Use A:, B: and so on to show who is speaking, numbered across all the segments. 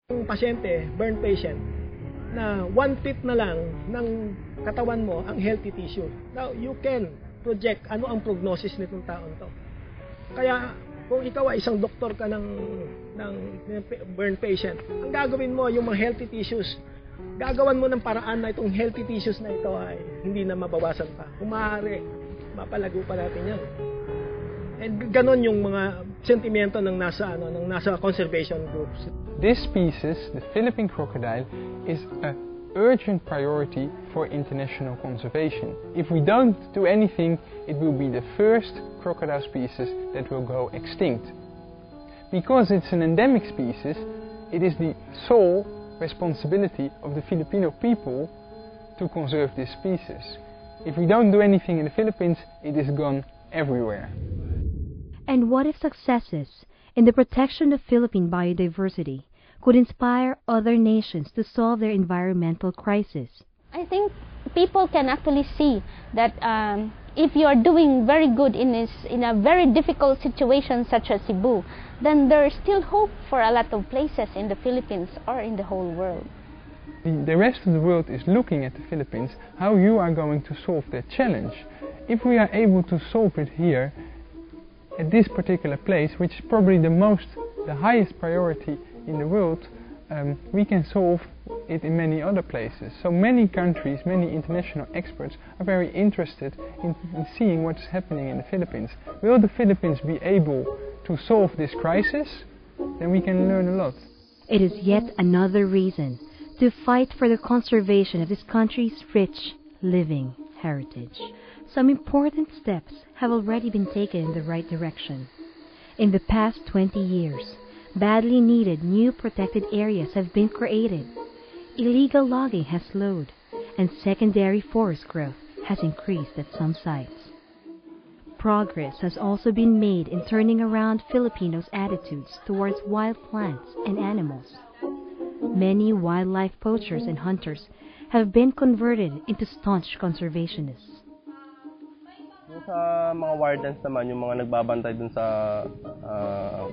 A: Yung pasyente, burn patient, na 1/5 na lang ng katawan mo ang healthy tissue. Now, you can project ano ang prognosis nitong taon to. Kaya, kung ikaw ay isang doktor ka ng burn patient, ang gagawin mo, yung mga healthy tissues, gagawan mo ng paraan na itong healthy tissues na ito ay hindi na mabawasan pa. Kung maaari, mapalago pa natin yan. And ganon yung mga sentimento ng nasa conservation groups.
B: This species, the Philippine crocodile, is an urgent priority for international conservation. If we don't do anything, it will be the first crocodile species that will go extinct. Because it's an endemic species, it is the sole responsibility of the Filipino people to conserve this species. If we don't do anything in the Philippines, it is gone everywhere.
C: And what if successes in the protection of Philippine biodiversity could inspire other nations to solve their environmental crisis?
D: I think people can actually see that if you are doing very good in a very difficult situation such as Cebu, then there is still hope for a lot of places in the Philippines or in the whole world.
B: The rest of the world is looking at the Philippines, how you are going to solve that challenge. If we are able to solve it here, at this particular place, which is probably the highest priority in the world, we can solve it in many other places. So many countries, many international experts are very interested in seeing what's happening in the Philippines. Will the Philippines be able to solve this crisis? Then we can learn a lot.
C: It is yet another reason to fight for the conservation of this country's rich, living heritage. Some important steps have already been taken in the right direction. In the past 20 years, badly needed new protected areas have been created. Illegal logging has slowed, and secondary forest growth has increased at some sites. Progress has also been made in turning around Filipinos' attitudes towards wild plants and animals. Many wildlife poachers and hunters have been converted into staunch conservationists.
E: Sa mga wardens naman, yung mga nagbabantay dun sa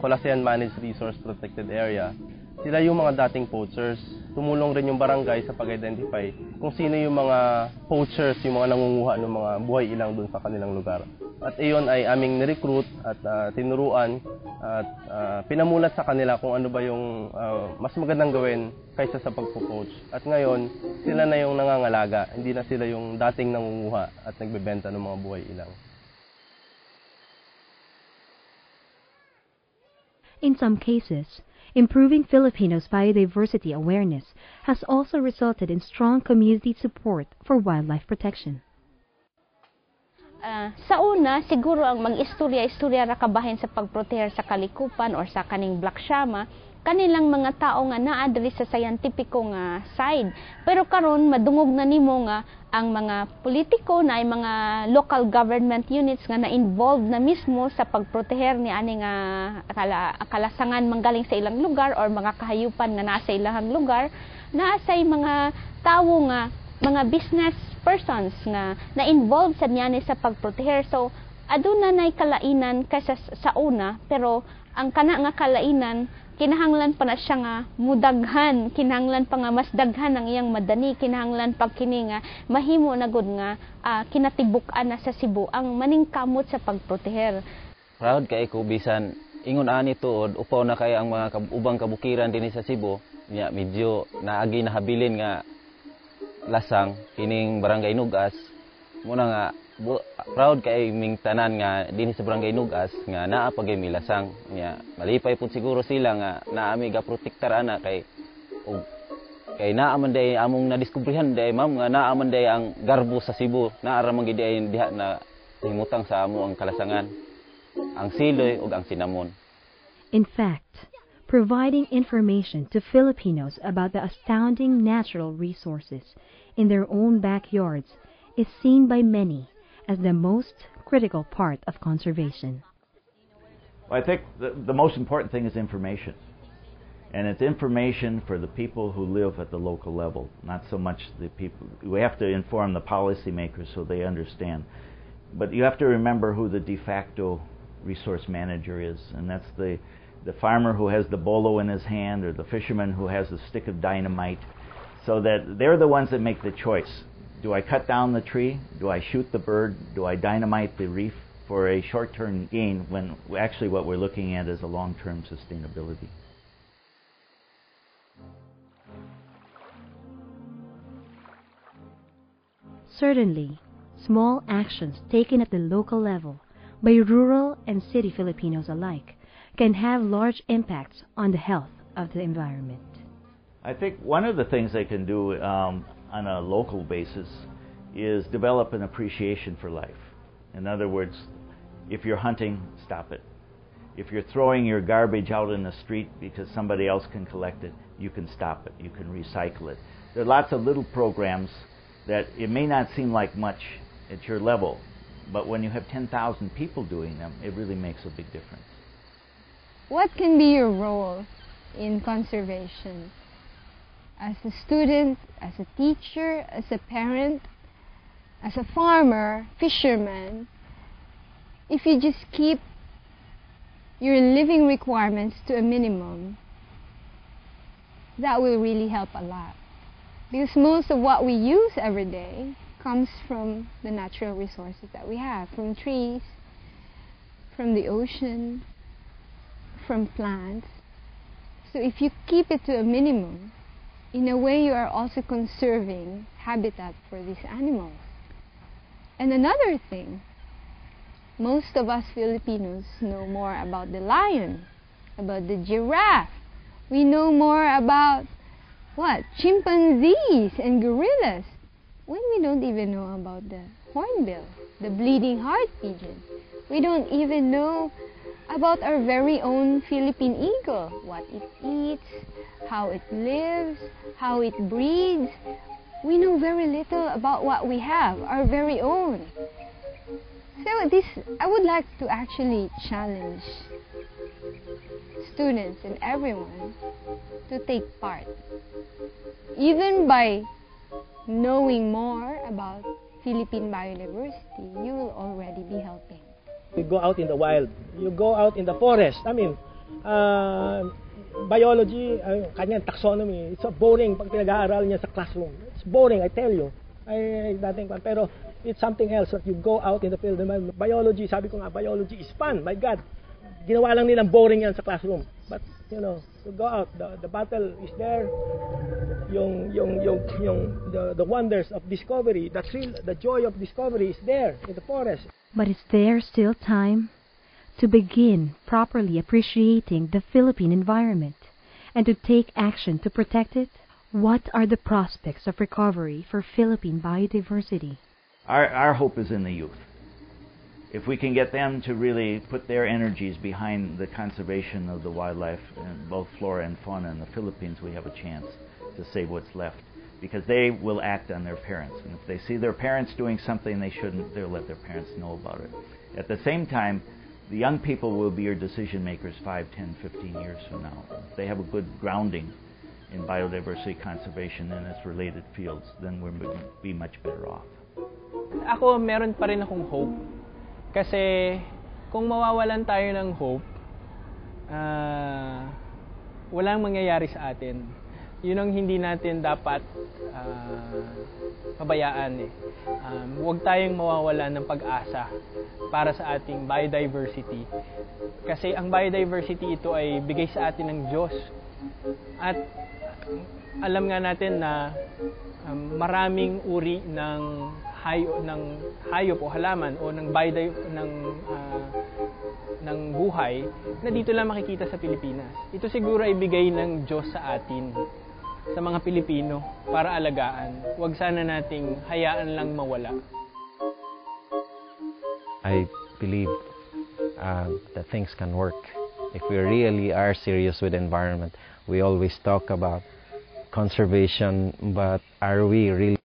E: Colasean Managed Resource Protected Area, sila yung mga dating poachers. Tumulong rin yung barangay sa pag-identify kung sino yung mga poachers, yung mga nangunguha ng mga buhay ilang dun sa kanilang lugar. At iyon ay aming nirecruit at tinuruan at pinamulat sa kanila kung ano ba yung mas magandang gawin kaysa sa pagpo-poach. At ngayon, sila na yung nangangalaga, hindi na sila yung dating nangunguha at nagbebenta ng mga buhay ilang.
C: In some cases, improving Filipinos' biodiversity awareness has also resulted in strong community support for wildlife protection.
D: Sa una, siguro ang mag-istorya-istorya ra kabahin sa pagproteher sa kalikupan or sa kaning Black Shama, kanilang mga tao nga naa diri sa scientifico nga side. Pero karon madungog na nimo nga ang mga politiko na ay mga local government units nga na-involved na mismo sa pagproteher ni ani nga kalasangan manggaling sa ilang lugar or mga kahayupan nga naa sa ilang lugar, naa say mga tawo nga mga business persons nga na-involved sa niyan sa pagproteher. So aduna nay kalainan kaysa sa una, pero ang kana nga kalainan kinahanglan pa na siya nga mudaghan, kinahanglan pa nga mas daghan ang iyang madani, kinahanglan pa kini nga mahimo na gud nga kinatibuk-an na sa Cebu ang maningkamot sa pagproteher.
F: Proud kay ko bisan ingon ani tuod upaw na kay ang mga ubang kabukiran dinhi sa Cebu nya medyo naagi nahabilin nga lasang kining barangay Nugas. Muna nga proud kay ming tanan nga dinhi sa barangay Nugas nga naa pagay mi lasang nya malipay pud siguro sila nga naami ga protektar ana kay naa man day among nadiskubrihan day ma'am nga naa man day ang garbo sa Cebu naa ra man gid ay diha na himutang sa amo ang kalasangan, ang siloy ug ang sinamon.
C: In fact, providing information to Filipinos about the astounding natural resources in their own backyards is seen by many as the most critical part of conservation.
G: Well, I think the most important thing is information. And it's information for the people who live at the local level, not so much the people. We have to inform the policymakers so they understand. But you have to remember who the de facto resource manager is, and that's the the farmer who has the bolo in his hand, or the fisherman who has a stick of dynamite, so that they're the ones that make the choice. Do I cut down the tree? Do I shoot the bird? Do I dynamite the reef for a short-term gain, when actually what we're looking at is a long-term sustainability?
C: Certainly, small actions taken at the local level by rural and city Filipinos alike can have large impacts on the health of the environment.
G: I think one of the things they can do on a local basis is develop an appreciation for life. In other words, if you're hunting, stop it. If you're throwing your garbage out in the street because somebody else can collect it, you can stop it, you can recycle it. There are lots of little programs that it may not seem like much at your level, but when you have 10,000 people doing them, it really makes a big difference.
H: What can be your role in conservation? As a student, as a teacher, as a parent, as a farmer, fisherman, if you just keep your living requirements to a minimum, that will really help a lot. Because most of what we use every day comes from the natural resources that we have, from trees, from the ocean, from plants. So if you keep it to a minimum, in a way you are also conserving habitat for these animals. And another thing, most of us Filipinos know more about the lion, about the giraffe. We know more about what? Chimpanzees and gorillas. When we don't even know about the hornbill, the bleeding heart pigeon. We don't even know about our very own Philippine eagle, what it eats, how it lives, how it breeds. We know very little about what we have, our very own. So I would like to actually challenge students and everyone to take part. Even by knowing more about Philippine biodiversity, you will already be helping.
A: You go out in the wild, you go out in the forest. I mean, biology, kanyang taxonomy, it's so boring pag pinag-aaral niya sa classroom. It's boring, I tell you. Pero it's something else that you go out in the field. Biology, sabi ko nga, biology is fun. My God, ginawa lang nilang boring yan sa classroom. But, you know, you go out, the battle is there. The wonders of discovery, the thrill, the joy of discovery is there in the forest.
C: But is there still time to begin properly appreciating the Philippine environment and to take action to protect it? What are the prospects of recovery for Philippine biodiversity?
G: Our hope is in the youth. If we can get them to really put their energies behind the conservation of the wildlife, and both flora and fauna in the Philippines, we have a chance to save what's left. Because they will act on their parents. And if they see their parents doing something they shouldn't, they'll let their parents know about it. At the same time, the young people will be your decision makers 5, 10, 15 years from now. If they have a good grounding in biodiversity conservation and its related fields, then we'll be much better off.
B: Ako, meron pa rin akong hope. Kasi kung mawawalan tayo ng hope, walang mangyayari sa atin. Yun ang hindi natin dapat pabayaan. Huwag tayong mawawalan ng pag-asa para sa ating biodiversity. Kasi ang biodiversity ito ay bigay sa atin ng Diyos. At alam nga natin na maraming uri ng hayop o halaman o ng buhay na dito lang makikita sa Pilipinas. Ito siguro ay bigay ng Diyos sa atin, sa mga Pilipino, para alagaan. Huwag sana nating hayaan lang mawala.
I: I believe that things can work if we really are serious with the environment. We always talk about conservation, but are we really